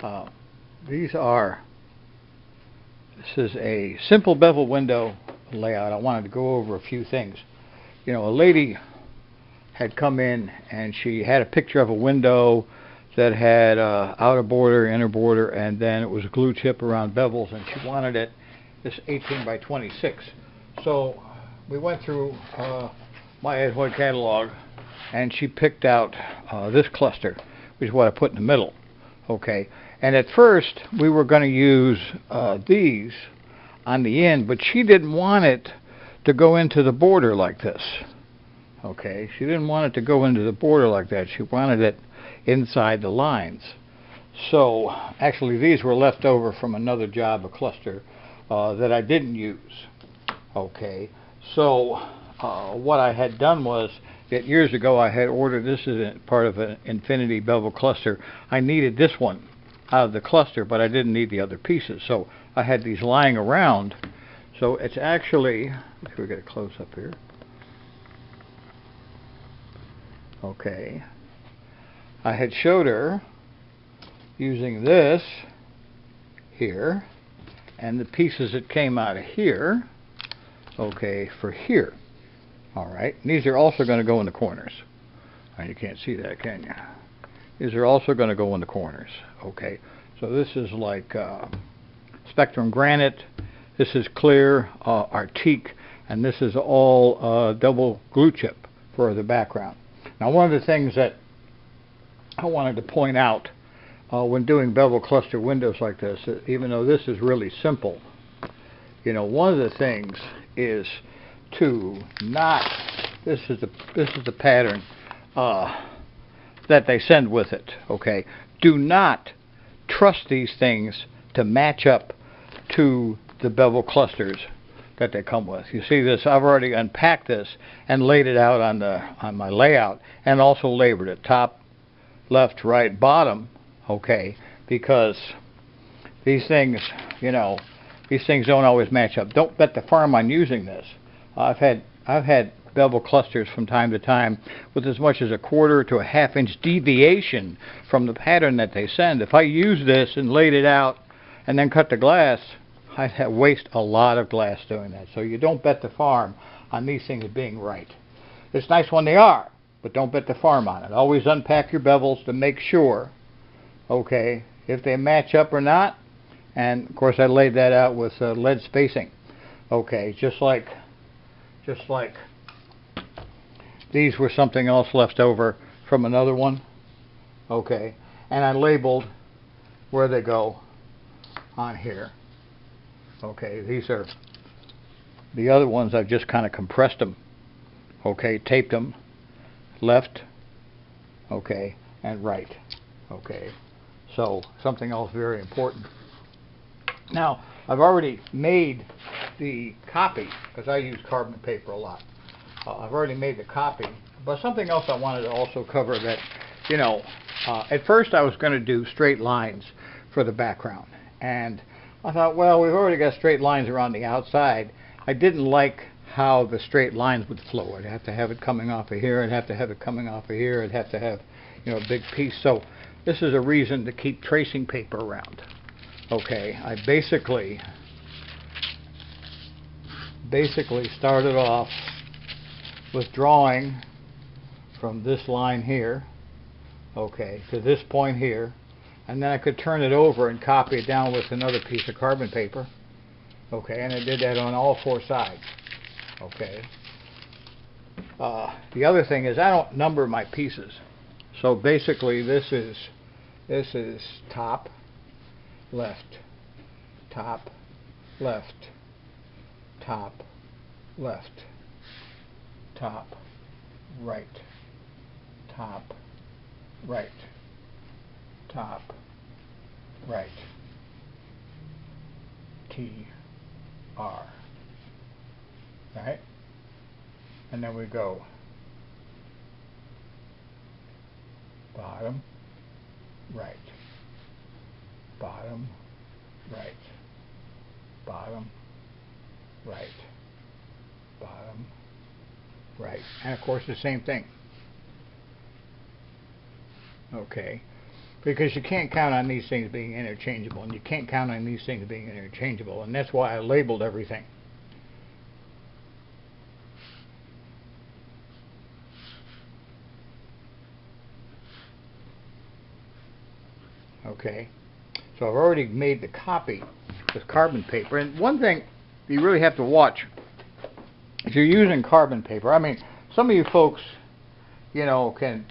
Uh, these are, this is a simple bevel window layout. I wanted to go over a few things. You know, a lady had come in and she had a picture of a window that had outer border, inner border, and then it was a glue chip around bevels, and she wanted it this 18 by 26. So we went through my J.E.G catalog, and she picked out this cluster, which is what I put in the middle. Okay, and at first we were going to use these on the end, but she didn't want it to go into the border like this. Okay, she didn't want it to go into the border like that. She wanted it inside the lines. So actually these were left over from another job, a cluster that I didn't use. Okay, so what I had done was that years ago I had ordered, this is part of an infinity bevel cluster. I needed this one out of the cluster, but I didn't need the other pieces, so I had these lying around. So it's actually, let's see, we get a close up here. Okay, I had showed her using this here and the pieces that came out of here, okay, for here. Alright, these are also going to go in the corners. And you can't see that, can you? These are also going to go in the corners. Okay, so this is like Spectrum Granite, this is clear Arctique, and this is all double glue chip for the background. Now, one of the things that I wanted to point out when doing bevel cluster windows like this, even though this is really simple, you know, one of the things is to not, this is the pattern that they send with it, okay? Do not trust these things to match up to the bevel clusters that they come with. You see this, I've already unpacked this and laid it out on my layout, and also labeled it top, left, right, bottom, okay, because these things, you know, these things don't always match up. Don't bet the farm on using this. I've had bevel clusters from time to time with as much as a 1/4 to a 1/2 inch deviation from the pattern that they send. If I use this and laid it out and then cut the glass, I'd waste a lot of glass doing that. So you don't bet the farm on these things being right. It's nice when they are, but don't bet the farm on it. Always unpack your bevels to make sure, okay, if they match up or not. And of course I laid that out with lead spacing. Okay, just like these were something else left over from another one. Okay, and I labeled where they go on here. Okay, these are the other ones. I've just kind of compressed them. Okay, taped them left, okay, and right. Okay, so something else very important. Now, I've already made the copy, because I use carbon paper a lot. I've already made the copy, but something else I wanted to also cover that, you know, at first I was going to do straight lines for the background, and I thought, well, we've already got straight lines around the outside. I didn't like how the straight lines would flow. I'd have to have it coming off of here, I'd have to have it coming off of here, I'd have to have, you know, a big piece. So this is a reason to keep tracing paper around. Okay, I basically started off with drawing from this line here, okay, to this point here, and then I could turn it over and copy it down with another piece of carbon paper, okay, and I did that on all 4 sides, okay. The other thing is I don't number my pieces, so basically this is top, left, top, left, top, left, top, right, top, right, top, right, T, R, right? And then we go bottom, right, bottom, right, bottom, right, bottom, right, and of course the same thing. Okay, because you can't count on these things being interchangeable, and you can't count on these things being interchangeable, and that's why I labeled everything. Okay, so I've already made the copy with carbon paper, and one thing you really have to watch if you're using carbon paper. I mean, some of you folks, you know, can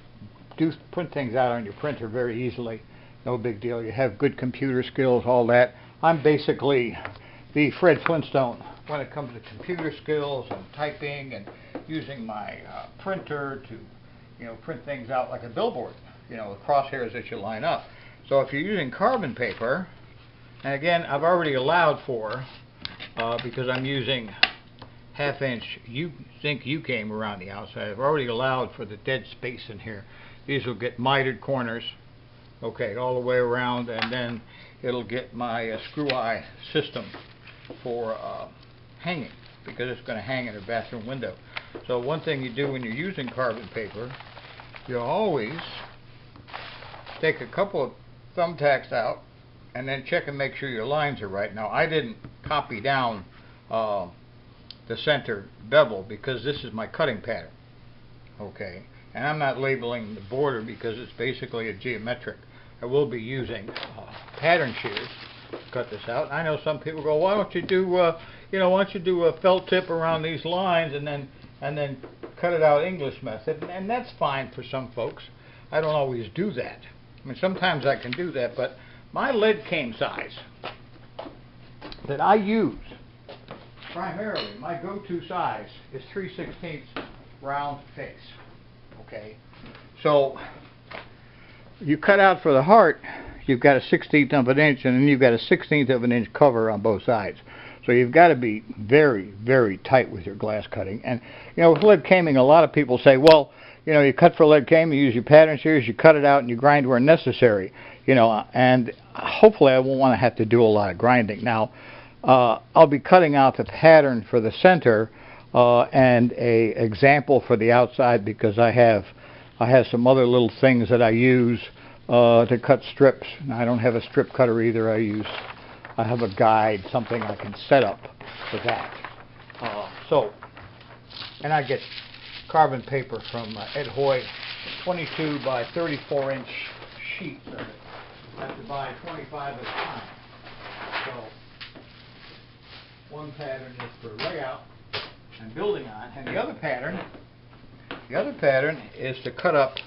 print things out on your printer very easily. No big deal. You have good computer skills, all that. I'm basically the Fred Flintstone when it comes to computer skills and typing and using my printer to, you know, print things out like a billboard, you know, with crosshairs that you line up. So if you're using carbon paper, and again, I've already allowed for, because I'm using half-inch zinc U-came around the outside, I've already allowed for the dead space in here. These will get mitered corners, okay, all the way around, and then it'll get my screw-eye system for hanging, because it's going to hang in a bathroom window. So one thing you do when you're using carbon paper, you always take a couple of thumbtacks out and then check and make sure your lines are right. Now, I didn't copy down the center bevel because this is my cutting pattern, okay, and I'm not labeling the border because it's basically a geometric. I will be using pattern shears to cut this out. I know some people go, why don't you do you know, why don't you do a felt tip around these lines and then cut it out English method, and that's fine for some folks. I don't always do that. I mean, sometimes I can do that, but my lead cane size that I use primarily, my go-to size is 3/16 round face. Okay, so you cut out for the heart, you've got a 1/16 of an inch, and then you've got a 1/16 of an inch cover on both sides. So you've got to be very, very tight with your glass cutting. And you know, with lead caming, a lot of people say, well, you know, you cut for lead came, you use your pattern shears, you cut it out, and you grind where necessary. You know, and hopefully I won't want to have to do a lot of grinding. Now, I'll be cutting out the pattern for the center and a example for the outside, because I have some other little things that I use to cut strips. I don't have a strip cutter either. I have a guide, something I can set up for that. And I get carbon paper from Ed Hoy, 22 by 34 inch sheets of it. I have to buy 25 at a time. So one pattern is for layout and building on, and the other pattern is to cut up,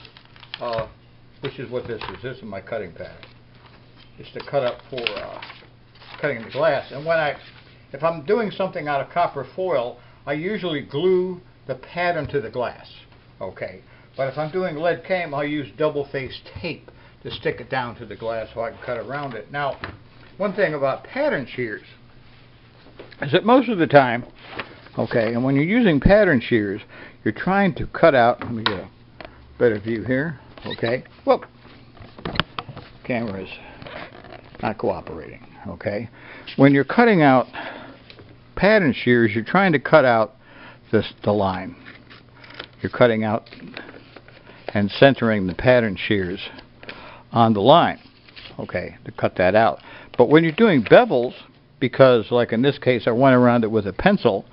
which is what this is. This is my cutting pattern. It's to cut up for cutting the glass. And if I'm doing something out of copper foil, I usually glue the pattern to the glass, okay? But if I'm doing lead came, I'll use double-faced tape to stick it down to the glass so I can cut around it. Now, one thing about pattern shears is that most of the time, okay, and when you're using pattern shears, you're trying to cut out, let me get a better view here, okay? Whoop! Camera is not cooperating, okay? When you're cutting out pattern shears, you're trying to cut out the line. You're cutting out and centering the pattern shears on the line, okay, to cut that out. But when you're doing bevels, because like in this case I went around it with a pencil,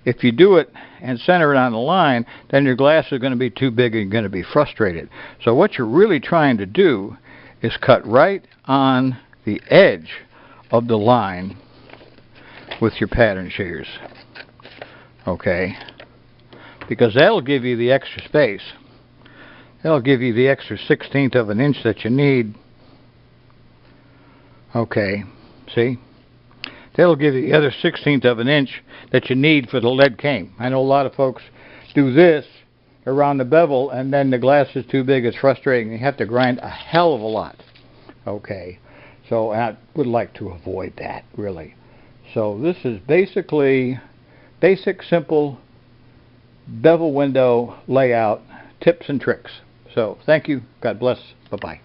if you do it and center it on the line, then your glass is going to be too big and you're going to be frustrated. So what you're really trying to do is cut right on the edge of the line with your pattern shears, okay, because that'll give you the extra space. That'll give you the extra 1/16 of an inch that you need. Okay, see? That'll give you the other 1/16 of an inch that you need for the lead cane. I know a lot of folks do this around the bevel and then the glass is too big, it's frustrating. You have to grind a hell of a lot. Okay, so I would like to avoid that, really. So this is basically basic, simple bevel window layout tips and tricks. So thank you. God bless. Bye-bye.